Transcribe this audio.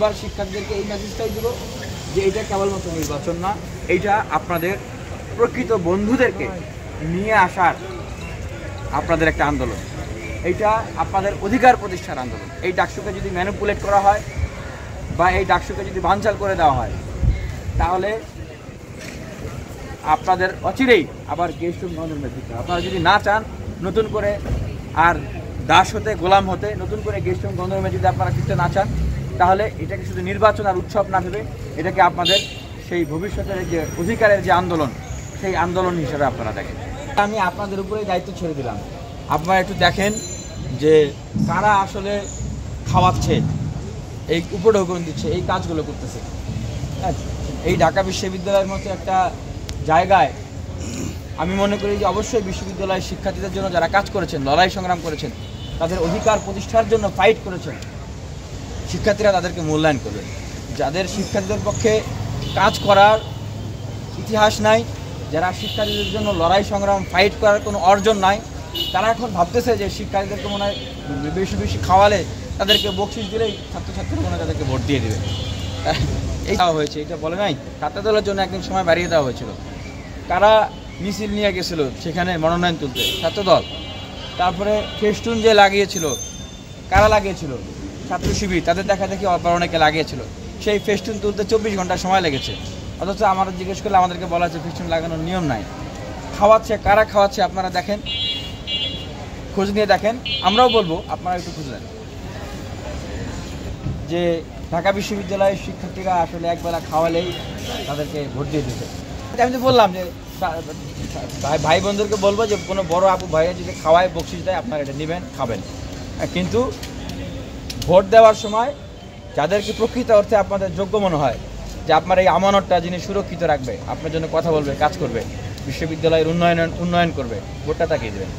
এবার শিক্ষার্থীদেরকে এই মেসেজটাই দেব যে এটা কেবলমাত্র নির্বাচন না, এইটা আপনাদের প্রকৃত বন্ধুদেরকে নিয়ে আসার আপনাদের একটা আন্দোলন, এইটা আপনাদের অধিকার প্রতিষ্ঠার আন্দোলন। এই ডাকসুকে যদি ম্যানিপুলেট করা হয় বা এই ডাকসুকে যদি বানচাল করে দেওয়া হয়, তাহলে আপনাদের অচিরেই আবার গেস্ট রুম গণধর্মে দিতে। আপনারা যদি না চান নতুন করে আর দাস হতে, গোলাম হতে, নতুন করে গেস্ট রুম গণধর্মে যদি আপনারা ফিরতে না চান, তাহলে এটাকে শুধু নির্বাচন আর উৎসব না ভেবে এটাকে আপনাদের সেই ভবিষ্যতের যে অধিকারের যে আন্দোলন, সেই আন্দোলন হিসেবে আপনারা দেখেন। আমি আপনাদের উপরেই দায়িত্ব ছেড়ে দিলাম, আপনারা একটু দেখেন যে কারা আসলে খাওয়াচ্ছে, এই উপঢৌকন দিচ্ছে, এই কাজগুলো করতেছে। এই ঢাকা বিশ্ববিদ্যালয়ের মতো একটা জায়গায় আমি মনে করি যে অবশ্যই বিশ্ববিদ্যালয়ের শিক্ষার্থীদের জন্য যারা কাজ করেছেন, লড়াই সংগ্রাম করেছেন, তাদের অধিকার প্রতিষ্ঠার জন্য ফাইট করেছেন, শিক্ষার্থীরা তাদেরকে মূল্যায়ন করবে। যাদের শিক্ষার্থীদের পক্ষে কাজ করার ইতিহাস নাই, যারা শিক্ষার্থীদের জন্য লড়াই সংগ্রাম ফাইট করার কোনো অর্জন নাই, তারা এখন ভাবতেছে যে শিক্ষার্থীদেরকে মনে হয় বেশি বেশি খাওয়ালে, তাদেরকে বকশিস দিলেই ছাত্রছাত্রীরা মনে হয় তাদেরকে ভোট দিয়ে দেবে। এই দেওয়া হয়েছে, এটা বলে নাই ছাত্রদলের জন্য একদিন সময় বাড়িয়ে দেওয়া হয়েছিল। কারা মিছিল নিয়ে গেছিল সেখানে মনোনয়ন তুলতে? ছাত্রদল। তারপরে ফেস্টুন যে লাগিয়েছিল, কারা লাগিয়েছিল? ছাত্র শিবির। তাদের দেখা দেখি আবার অনেকে লাগিয়েছিল। সেই ফেস্টুন তুলতে 24 ঘন্টা সময় লেগেছে, অথচ আমরা জিজ্ঞেস করলে আমাদেরকে বলা হচ্ছে ফেস্টুন লাগানোর নিয়ম নাই। খাওয়াচ্ছে, কারা খাওয়াচ্ছে আপনারা দেখেন, খোঁজ নিয়ে দেখেন। আমরাও বলবো আপনারা একটু খুঁজে দেন যে ঢাকা বিশ্ববিদ্যালয়ের শিক্ষার্থীরা আসলে একবেলা খাওয়ালেই তাদেরকে ভোট দিয়ে দিতে। আমি তো বললাম যে ভাই বোনদেরকে বলবো যে কোনো বড় আপু ভাইয়া যদি খাওয়ায়, বকশিস দেয়, আপনারা এটা নেবেন, খাবেন, কিন্তু ভোট দেওয়ার সময় যাদেরকে প্রকৃত অর্থে আপনাদের যোগ্য মনে হয় যে আপনার এই আমানতটা যিনি সুরক্ষিত রাখবে, আপনার জন্য কথা বলবে, কাজ করবে, বিশ্ববিদ্যালয়ের উন্নয়ন করবে, ভোটটা তাকিয়ে দেবেন।